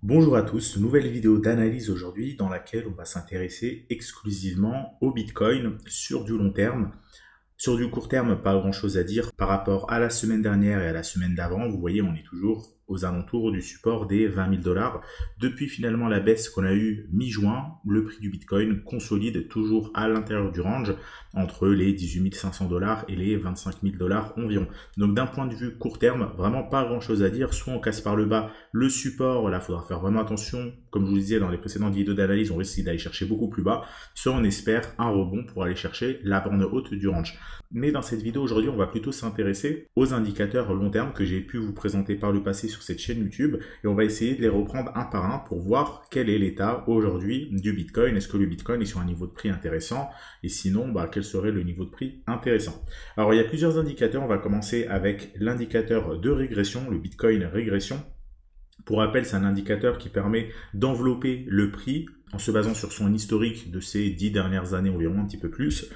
Bonjour à tous, nouvelle vidéo d'analyse aujourd'hui dans laquelle on va s'intéresser exclusivement au Bitcoin sur du long terme. Sur du court terme, pas grand chose à dire par rapport à la semaine dernière et à la semaine d'avant. Vous voyez, on est toujours aux alentours du support des 20 000 dollars. Depuis finalement la baisse qu'on a eue mi-juin, le prix du Bitcoin consolide toujours à l'intérieur du range entre les 18 500 dollars et les 25 000 dollars environ. Donc d'un point de vue court terme, vraiment pas grand chose à dire. Soit on casse par le bas le support, là il faudra faire vraiment attention. Comme je vous disais dans les précédentes vidéos d'analyse, on risque d'aller chercher beaucoup plus bas. Soit on espère un rebond pour aller chercher la borne haute du range. Mais dans cette vidéo aujourd'hui, on va plutôt s'intéresser aux indicateurs long terme que j'ai pu vous présenter par le passé sur cette chaîne YouTube et on va essayer de les reprendre un par un pour voir quel est l'état aujourd'hui du Bitcoin. Est-ce que le Bitcoin est sur un niveau de prix intéressant et sinon, quel serait le niveau de prix intéressant? Alors, il y a plusieurs indicateurs. On va commencer avec l'indicateur de régression, le Bitcoin régression. Pour rappel, c'est un indicateur qui permet d'envelopper le prix en se basant sur son historique de ces 10 dernières années environ, un petit peu plus.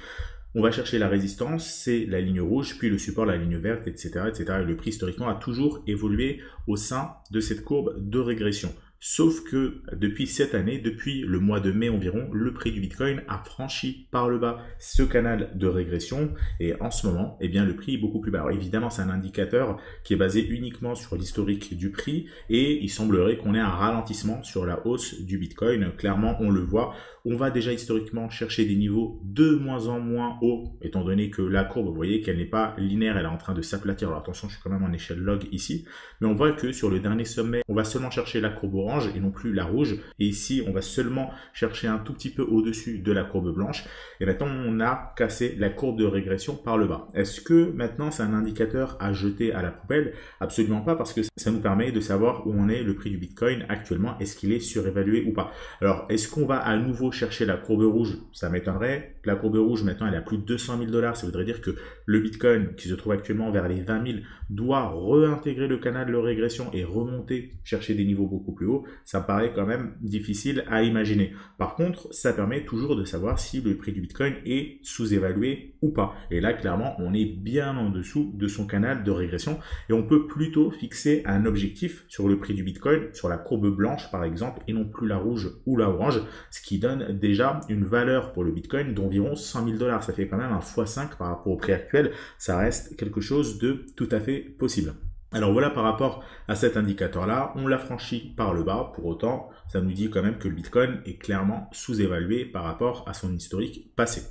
On va chercher la résistance, c'est la ligne rouge, puis le support, la ligne verte, etc., etc. Et le prix historiquement a toujours évolué au sein de cette courbe de régression. Sauf que depuis cette année, depuis le mois de mai environ, le prix du Bitcoin a franchi par le bas ce canal de régression et en ce moment, le prix est beaucoup plus bas. Alors évidemment, c'est un indicateur qui est basé uniquement sur l'historique du prix et il semblerait qu'on ait un ralentissement sur la hausse du Bitcoin. Clairement, on le voit. On va déjà historiquement chercher des niveaux de moins en moins hauts, étant donné que la courbe, vous voyez qu'elle n'est pas linéaire, elle est en train de s'aplatir. Alors attention, je suis quand même en échelle log ici, mais on voit que sur le dernier sommet, on va seulement chercher la courbe orange et non plus la rouge. Et ici, on va seulement chercher un tout petit peu au-dessus de la courbe blanche. Et maintenant, on a cassé la courbe de régression par le bas. Est-ce que maintenant, c'est un indicateur à jeter à la poubelle? Absolument pas, parce que ça nous permet de savoir où en est le prix du Bitcoin actuellement. Est-ce qu'il est surévalué ou pas? Alors, est-ce qu'on va à nouveau chercher la courbe rouge? Ça m'étonnerait. La courbe rouge, maintenant, elle est à plus de 200 000 dollars. Ça voudrait dire que le Bitcoin, qui se trouve actuellement vers les 20 000, doit réintégrer le canal de régression et remonter, chercher des niveaux beaucoup plus hauts. Ça paraît quand même difficile à imaginer. Par contre, ça permet toujours de savoir si le prix du Bitcoin est sous-évalué ou pas. Et là, clairement, on est bien en dessous de son canal de régression et on peut plutôt fixer un objectif sur le prix du Bitcoin, sur la courbe blanche par exemple, et non plus la rouge ou la orange, ce qui donne déjà une valeur pour le Bitcoin d'environ 100 000 dollars. Ça fait quand même un x5 par rapport au prix actuel. Ça reste quelque chose de tout à fait possible. Alors voilà par rapport à cet indicateur-là, on l'a franchi par le bas, pour autant ça nous dit quand même que le Bitcoin est clairement sous-évalué par rapport à son historique passé.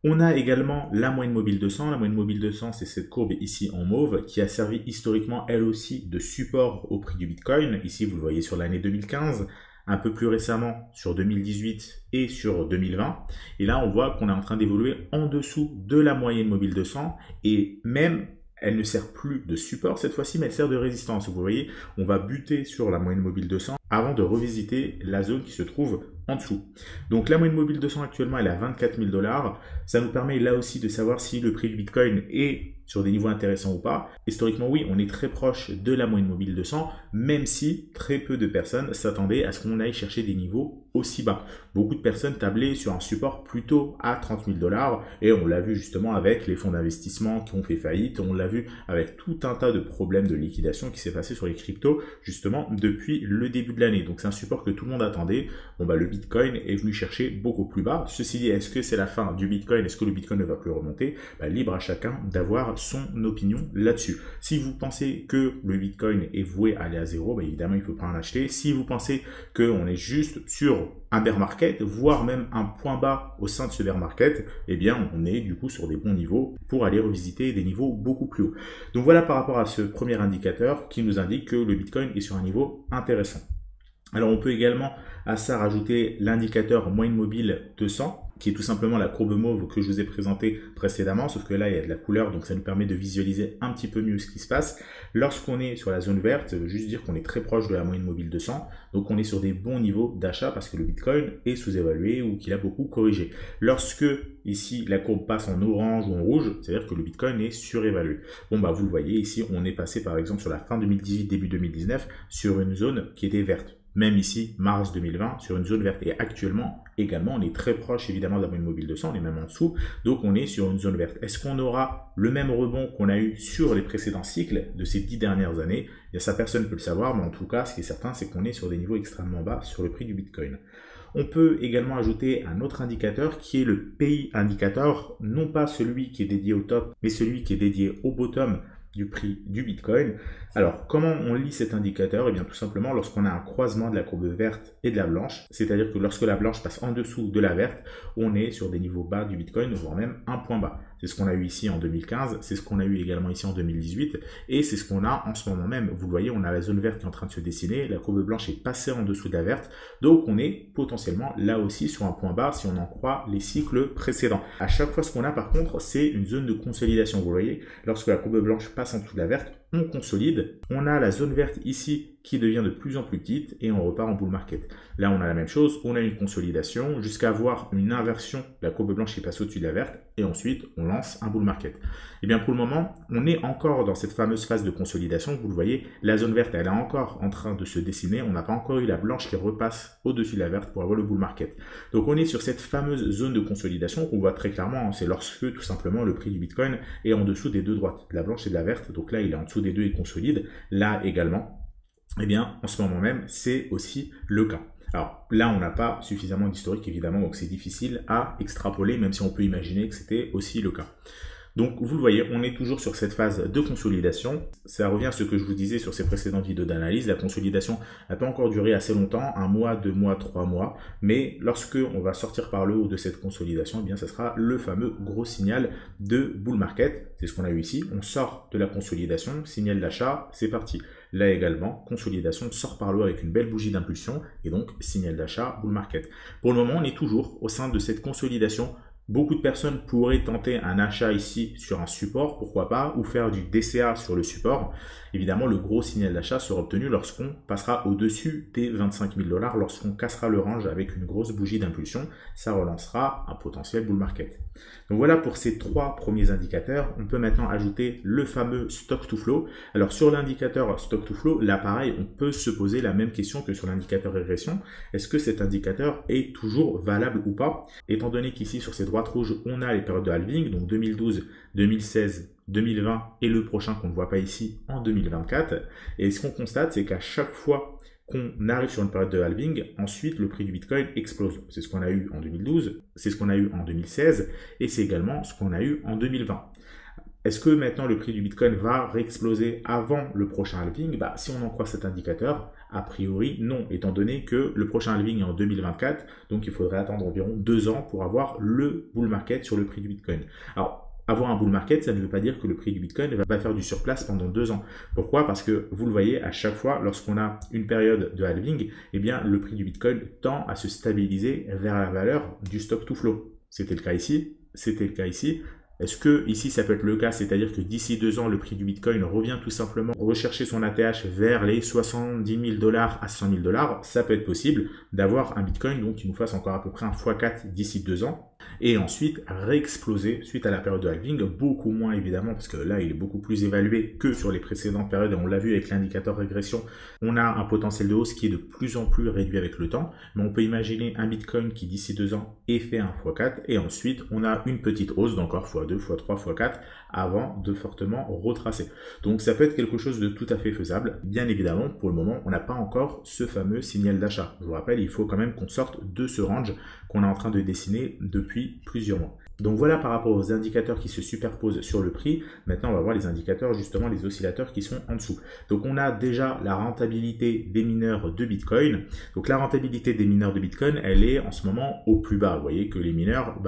On a également la moyenne mobile 200. La moyenne mobile 200, c'est cette courbe ici en mauve qui a servi historiquement elle aussi de support au prix du Bitcoin. Ici vous le voyez sur l'année 2015. Un peu plus récemment sur 2018 et sur 2020. Et là, on voit qu'on est en train d'évoluer en dessous de la moyenne mobile 200 et même elle ne sert plus de support cette fois-ci, mais elle sert de résistance. Vous voyez, on va buter sur la moyenne mobile 200 avant de revisiter la zone qui se trouve en dessous. Donc la moyenne mobile 200 actuellement, elle est à 24 000 dollars. Ça nous permet là aussi de savoir si le prix du Bitcoin est sur des niveaux intéressants ou pas. Historiquement, oui, on est très proche de la moyenne mobile 200, même si très peu de personnes s'attendaient à ce qu'on aille chercher des niveaux aussi bas. Beaucoup de personnes tablaient sur un support plutôt à 30 000 dollars et on l'a vu justement avec les fonds d'investissement qui ont fait faillite, on l'a vu avec tout un tas de problèmes de liquidation qui s'est passé sur les cryptos justement depuis le début de l'année. Donc c'est un support que tout le monde attendait. Le Bitcoin est venu chercher beaucoup plus bas. Ceci dit, est-ce que c'est la fin du Bitcoin? Est-ce que le Bitcoin ne va plus remonter? Libre à chacun d'avoir son opinion là-dessus. Si vous pensez que le Bitcoin est voué à aller à zéro, évidemment, il ne faut pas en acheter. Si vous pensez qu'on est juste sur un bear market, voire même un point bas au sein de ce bear market, on est du coup sur des bons niveaux pour aller revisiter des niveaux beaucoup plus hauts. Donc voilà par rapport à ce premier indicateur qui nous indique que le Bitcoin est sur un niveau intéressant. Alors on peut également à ça rajouter l'indicateur moyenne mobile 200 qui est tout simplement la courbe mauve que je vous ai présentée précédemment, sauf que là il y a de la couleur, donc ça nous permet de visualiser un petit peu mieux ce qui se passe. Lorsqu'on est sur la zone verte, ça veut juste dire qu'on est très proche de la moyenne mobile 200, donc on est sur des bons niveaux d'achat parce que le Bitcoin est sous-évalué ou qu'il a beaucoup corrigé. Lorsque ici la courbe passe en orange ou en rouge, c'est-à-dire que le Bitcoin est surévalué. Vous le voyez ici, on est passé par exemple sur la fin 2018, début 2019, sur une zone qui était verte. même ici, mars 2020, sur une zone verte. Et actuellement, également, on est très proche évidemment de la moyenne mobile 200, on est même en dessous, donc on est sur une zone verte. Est-ce qu'on aura le même rebond qu'on a eu sur les précédents cycles de ces 10 dernières années? Et ça, personne ne peut le savoir, mais en tout cas, ce qui est certain, c'est qu'on est sur des niveaux extrêmement bas sur le prix du Bitcoin. On peut également ajouter un autre indicateur qui est le PI indicator, non pas celui qui est dédié au top, mais celui qui est dédié au bottom du prix du Bitcoin. Alors, comment on lit cet indicateur? Eh bien, tout simplement, lorsqu'on a un croisement de la courbe verte et de la blanche, c'est-à-dire que lorsque la blanche passe en dessous de la verte, on est sur des niveaux bas du Bitcoin, voire même un point bas. C'est ce qu'on a eu ici en 2015, c'est ce qu'on a eu également ici en 2018, et c'est ce qu'on a en ce moment même. Vous le voyez, on a la zone verte qui est en train de se dessiner, la courbe blanche est passée en dessous de la verte, donc on est potentiellement là aussi sur un point bas si on en croit les cycles précédents. À chaque fois, ce qu'on a par contre, c'est une zone de consolidation. Vous voyez, lorsque la courbe blanche passe en dessous de la verte, on consolide, on a la zone verte ici qui devient de plus en plus petite et on repart en bull market. Là, on a la même chose, on a une consolidation jusqu'à avoir une inversion, la courbe blanche qui passe au-dessus de la verte et ensuite on lance un bull market. Et bien pour le moment, on est encore dans cette fameuse phase de consolidation. Vous le voyez, la zone verte, elle est encore en train de se dessiner. On n'a pas encore eu la blanche qui repasse au-dessus de la verte pour avoir le bull market. Donc on est sur cette fameuse zone de consolidation qu'on voit très clairement. C'est lorsque tout simplement le prix du Bitcoin est en dessous des deux droites, de la blanche et de la verte. Donc là, il est en dessous des deux et consolide. Là également. Eh bien, en ce moment même, c'est aussi le cas. Alors là, on n'a pas suffisamment d'historique, évidemment, donc c'est difficile à extrapoler, même si on peut imaginer que c'était aussi le cas. Donc, vous le voyez, on est toujours sur cette phase de consolidation. Ça revient à ce que je vous disais sur ces précédentes vidéos d'analyse. La consolidation n'a pas encore duré assez longtemps, 1 mois, 2 mois, 3 mois. Mais lorsque on va sortir par le haut de cette consolidation, eh bien, ça sera le fameux gros signal de bull market. C'est ce qu'on a eu ici. On sort de la consolidation, signal d'achat, c'est parti. Là également, consolidation sort par le haut avec une belle bougie d'impulsion et donc signal d'achat, bull market. Pour le moment, on est toujours au sein de cette consolidation. Beaucoup de personnes pourraient tenter un achat ici sur un support, pourquoi pas, ou faire du DCA sur le support. Évidemment, le gros signal d'achat sera obtenu lorsqu'on passera au-dessus des 25 000 $, lorsqu'on cassera le range avec une grosse bougie d'impulsion. Ça relancera un potentiel bull market. Donc voilà pour ces 3 premiers indicateurs. On peut maintenant ajouter le fameux stock to flow. Alors sur l'indicateur stock to flow, là pareil, on peut se poser la même question que sur l'indicateur régression. Est-ce que cet indicateur est toujours valable ou pas? Étant donné qu'ici sur ces droites rouges, on a les périodes de halving, donc 2012, 2016, 2020 et le prochain qu'on ne voit pas ici en 2024. Et ce qu'on constate, c'est qu'à chaque fois qu'on arrive sur une période de halving, ensuite le prix du Bitcoin explose. C'est ce qu'on a eu en 2012, c'est ce qu'on a eu en 2016 et c'est également ce qu'on a eu en 2020. Est-ce que maintenant le prix du Bitcoin va réexploser avant le prochain halving? Si on en croit cet indicateur, a priori non, étant donné que le prochain halving est en 2024, donc il faudrait attendre environ 2 ans pour avoir le bull market sur le prix du Bitcoin. Alors, avoir un bull market, ça ne veut pas dire que le prix du Bitcoin va faire du surplace pendant 2 ans. Pourquoi? Parce que vous le voyez, à chaque fois, lorsqu'on a une période de halving, eh bien, le prix du Bitcoin tend à se stabiliser vers la valeur du stock to flow. C'était le cas ici, c'était le cas ici. Est-ce que ici ça peut être le cas, c'est-à-dire que d'ici 2 ans, le prix du Bitcoin revient tout simplement rechercher son ATH vers les 70 000 $ à 100 000 $? Ça peut être possible d'avoir un Bitcoin donc, qui nous fasse encore à peu près un x4 d'ici 2 ans et ensuite réexploser suite à la période de halving, beaucoup moins évidemment parce que là il est beaucoup plus évalué que sur les précédentes périodes et on l'a vu avec l'indicateur régression, on a un potentiel de hausse qui est de plus en plus réduit avec le temps, mais on peut imaginer un Bitcoin qui d'ici 2 ans ait fait un x4 et ensuite on a une petite hausse d'encore x2, x3, x4 avant de fortement retracer. Donc ça peut être quelque chose de tout à fait faisable. Bien évidemment, pour le moment, on n'a pas encore ce fameux signal d'achat. Je vous rappelle, il faut quand même qu'on sorte de ce range qu'on est en train de dessiner depuis plusieurs mois. Donc voilà par rapport aux indicateurs qui se superposent sur le prix. Maintenant, on va voir les indicateurs, justement les oscillateurs qui sont en dessous. Donc on a déjà la rentabilité des mineurs de Bitcoin. Donc la rentabilité des mineurs de Bitcoin, elle est en ce moment au plus bas. Vous voyez que les mineurs,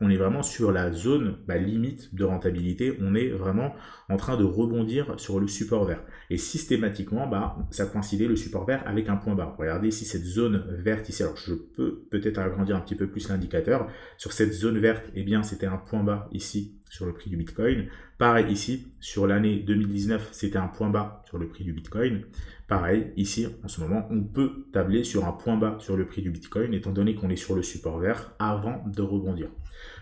on est vraiment sur la zone limite de rentabilité. On est vraiment en train de rebondir sur le support vert. Et systématiquement, ça coïncidait le support vert avec un point bas. Regardez ici cette zone verte ici. Alors je peux peut-être agrandir un petit peu plus l'indicateur. Sur cette zone verte, eh bien c'était un point bas ici sur le prix du Bitcoin. Pareil ici, sur l'année 2019, c'était un point bas sur le prix du Bitcoin. Pareil, ici, en ce moment, on peut tabler sur un point bas sur le prix du Bitcoin, étant donné qu'on est sur le support vert avant de rebondir.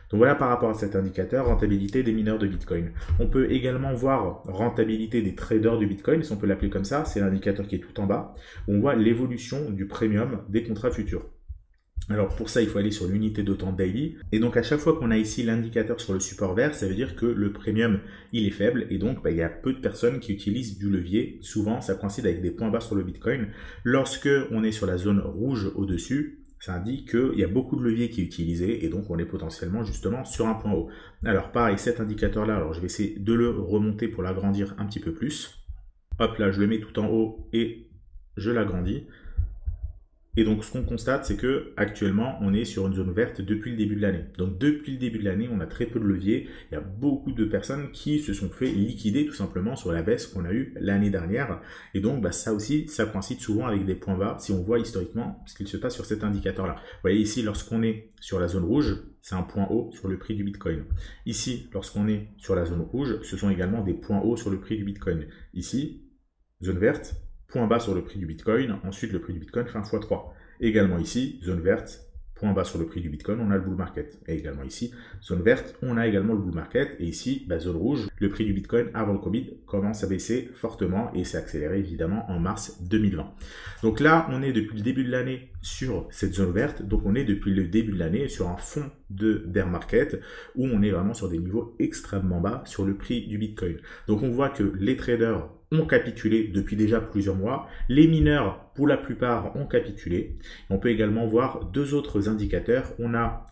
Donc voilà par rapport à cet indicateur, rentabilité des mineurs de Bitcoin. On peut également voir rentabilité des traders de Bitcoin, si on peut l'appeler comme ça, c'est l'indicateur qui est tout en bas. On voit l'évolution du premium des contrats futurs. Alors pour ça, il faut aller sur l'unité de temps daily. Et donc à chaque fois qu'on a ici l'indicateur sur le support vert, ça veut dire que le premium, il est faible. Et donc il y a peu de personnes qui utilisent du levier. Souvent, ça coïncide avec des points bas sur le Bitcoin. Lorsque on est sur la zone rouge au-dessus, ça indique qu'il y a beaucoup de leviers qui est utilisé et donc on est potentiellement justement sur un point haut. Alors pareil, cet indicateur-là, alors je vais essayer de le remonter pour l'agrandir un petit peu plus. Hop là, je le mets tout en haut et je l'agrandis. Et donc, ce qu'on constate, c'est que actuellement, on est sur une zone verte depuis le début de l'année. Donc, depuis le début de l'année, on a très peu de leviers. Il y a beaucoup de personnes qui se sont fait liquider tout simplement sur la baisse qu'on a eue l'année dernière. Et donc, ça aussi, ça coïncide souvent avec des points bas si on voit historiquement ce qu'il se passe sur cet indicateur-là. Vous voyez ici, lorsqu'on est sur la zone rouge, c'est un point haut sur le prix du Bitcoin. Ici, lorsqu'on est sur la zone rouge, ce sont également des points hauts sur le prix du Bitcoin. Ici, zone verte, point bas sur le prix du Bitcoin, ensuite le prix du Bitcoin fait un x3. Également ici, zone verte, point bas sur le prix du Bitcoin, on a le bull market. Et également ici, zone verte, on a également le bull market. Et ici, zone rouge, le prix du Bitcoin avant le Covid commence à baisser fortement et s'est accéléré évidemment en mars 2020. Donc là, on est depuis le début de l'année sur cette zone verte. Donc on est depuis le début de l'année sur un fond de bear market où on est vraiment sur des niveaux extrêmement bas sur le prix du Bitcoin. Donc on voit que les traders ont capitulé depuis déjà plusieurs mois. Les mineurs, pour la plupart, ont capitulé. On peut également voir deux autres indicateurs. On a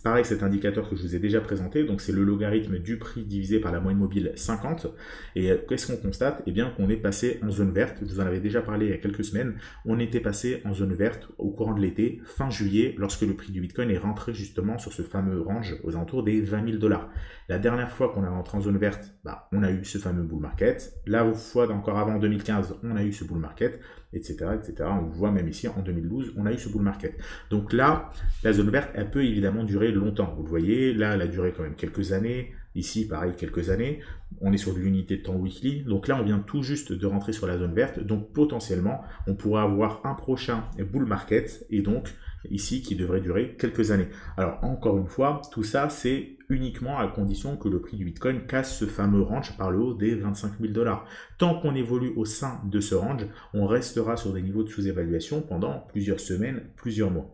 pareil cet indicateur que je vous ai déjà présenté, donc c'est le logarithme du prix divisé par la moyenne mobile 50. Et qu'est-ce qu'on constate? Eh bien qu'on est passé en zone verte, je vous en avais déjà parlé il y a quelques semaines, on était passé en zone verte au courant de l'été, fin juillet, lorsque le prix du Bitcoin est rentré justement sur ce fameux range aux alentours des 20 000 $. La dernière fois qu'on est rentré en zone verte, on a eu ce fameux bull market. La fois encore avant 2015, on a eu ce bull market, etc., etc. On voit même ici en 2012, on a eu ce bull market. Donc là, la zone verte, elle peut évidemment durer longtemps. Vous le voyez, là, elle a duré quand même quelques années. Ici, pareil, quelques années. On est sur de l'unité de temps weekly. Donc là, on vient tout juste de rentrer sur la zone verte. Donc potentiellement, on pourrait avoir un prochain bull market et donc ici qui devrait durer quelques années. Alors encore une fois, tout ça, c'est uniquement à condition que le prix du Bitcoin casse ce fameux range par le haut des 25 000 $. Tant qu'on évolue au sein de ce range, on restera sur des niveaux de sous-évaluation pendant plusieurs semaines, plusieurs mois.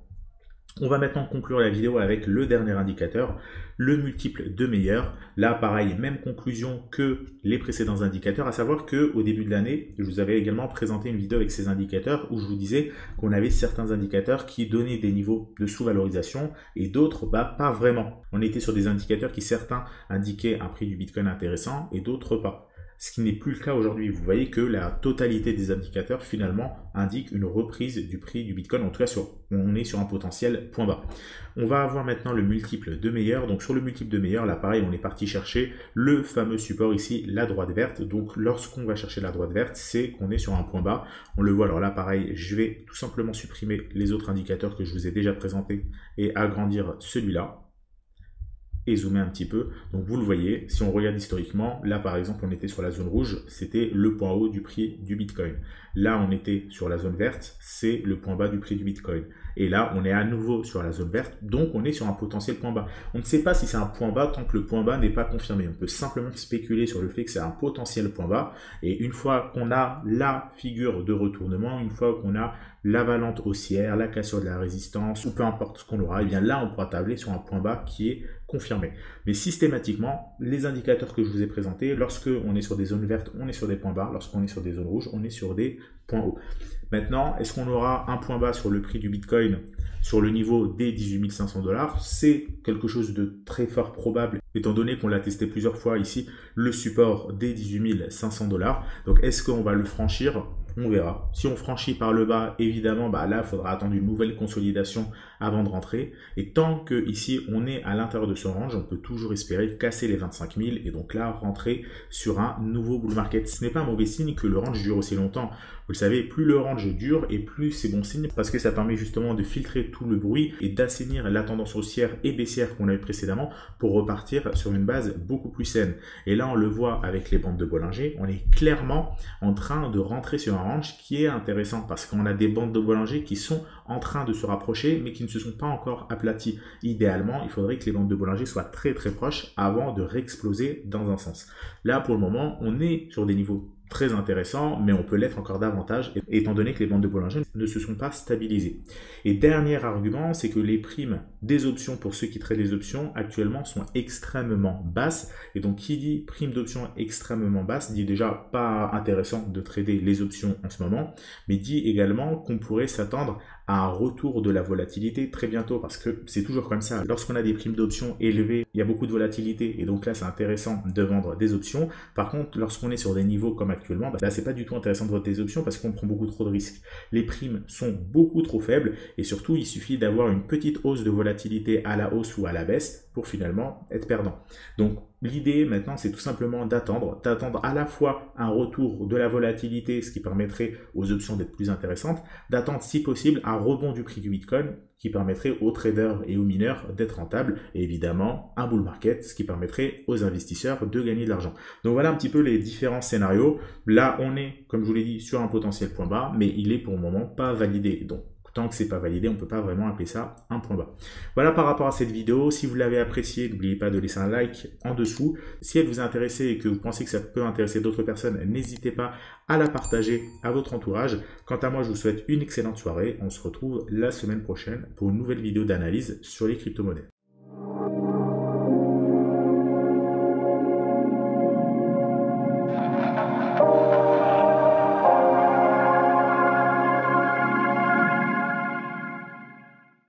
On va maintenant conclure la vidéo avec le dernier indicateur, le multiple de meilleur. Là, pareil, même conclusion que les précédents indicateurs, à savoir qu'au début de l'année, je vous avais également présenté une vidéo avec ces indicateurs où je vous disais qu'on avait certains indicateurs qui donnaient des niveaux de sous-valorisation et d'autres, pas vraiment. On était sur des indicateurs qui, certains, indiquaient un prix du Bitcoin intéressant et d'autres pas. Ce qui n'est plus le cas aujourd'hui. Vous voyez que la totalité des indicateurs finalement indique une reprise du prix du Bitcoin. En tout cas, on est sur un potentiel point bas. On va avoir maintenant le multiple de meilleur. Donc sur le multiple de meilleur, là pareil, on est parti chercher le fameux support ici, la droite verte. Donc lorsqu'on va chercher la droite verte, c'est qu'on est sur un point bas. On le voit. Alors là pareil, je vais tout simplement supprimer les autres indicateurs que je vous ai déjà présentés et agrandir celui-là. Et zoomer un petit peu. Donc vous le voyez, si on regarde historiquement, là par exemple on était sur la zone rouge, c'était le point haut du prix du Bitcoin. Là on était sur la zone verte, c'est le point bas du prix du Bitcoin. Et là on est à nouveau sur la zone verte, donc on est sur un potentiel point bas. On ne sait pas si c'est un point bas tant que le point bas n'est pas confirmé. On peut simplement spéculer sur le fait que c'est un potentiel point bas. Et une fois qu'on a la figure de retournement, une fois qu'on a la valente haussière, la cassure de la résistance, ou peu importe ce qu'on aura, et bien là on pourra tabler sur un point bas qui est confirmé. Mais systématiquement, les indicateurs que je vous ai présentés, lorsque on est sur des zones vertes, on est sur des points bas. Lorsqu'on est sur des zones rouges, on est sur des points hauts. Maintenant, est-ce qu'on aura un point bas sur le prix du Bitcoin sur le niveau des 18 500 $? C'est quelque chose de très fort probable, étant donné qu'on l'a testé plusieurs fois ici, le support des 18 500 $. Donc, est-ce qu'on va le franchir? on verra. Si on franchit par le bas, évidemment, là, il faudra attendre une nouvelle consolidation avant de rentrer. Et tant que ici, on est à l'intérieur de ce range, on peut toujours espérer casser les 25 000 et donc là, rentrer sur un nouveau bull market. Ce n'est pas un mauvais signe que le range dure aussi longtemps. Vous le savez, plus le range dure et plus c'est bon signe parce que ça permet justement de filtrer tout le bruit et d'assainir la tendance haussière et baissière qu'on avait précédemment pour repartir sur une base beaucoup plus saine. Et là, on le voit avec les bandes de Bollinger, on est clairement en train de rentrer sur un range qui est intéressant parce qu'on a des bandes de Bollinger qui sont en train de se rapprocher mais qui ne se sont pas encore aplaties. Idéalement, il faudrait que les bandes de Bollinger soient très très proches avant de réexploser dans un sens. Là, pour le moment, on est sur des niveaux très intéressant, mais on peut l'être encore davantage étant donné que les bandes de Bollinger ne se sont pas stabilisées. Et dernier argument, c'est que les primes des options pour ceux qui traitent les options actuellement sont extrêmement basses. Et donc qui dit prime d'options extrêmement basse dit déjà pas intéressant de trader les options en ce moment, mais dit également qu'on pourrait s'attendre à un retour de la volatilité très bientôt parce que c'est toujours comme ça. Lorsqu'on a des primes d'options élevées, il y a beaucoup de volatilité et donc là c'est intéressant de vendre des options. Par contre, lorsqu'on est sur des niveaux comme actuellement, là c'est pas du tout intéressant de vendre des options parce qu'on prend beaucoup trop de risques. Les primes sont beaucoup trop faibles et surtout il suffit d'avoir une petite hausse de volatilité à la hausse ou à la baisse pour finalement être perdant. Donc l'idée maintenant c'est tout simplement d'attendre à la fois un retour de la volatilité, ce qui permettrait aux options d'être plus intéressantes, d'attendre si possible un rebond du prix du Bitcoin qui permettrait aux traders et aux mineurs d'être rentables et évidemment un bull market, ce qui permettrait aux investisseurs de gagner de l'argent. Donc voilà un petit peu les différents scénarios. Là on est, comme je vous l'ai dit, sur un potentiel point bas, mais il est pour le moment pas validé. Donc tant que c'est pas validé, on peut pas vraiment appeler ça un point bas. Voilà par rapport à cette vidéo. Si vous l'avez appréciée, n'oubliez pas de laisser un like en dessous. Si elle vous a intéressé et que vous pensez que ça peut intéresser d'autres personnes, n'hésitez pas à la partager à votre entourage. Quant à moi, je vous souhaite une excellente soirée. On se retrouve la semaine prochaine pour une nouvelle vidéo d'analyse sur les crypto-monnaies.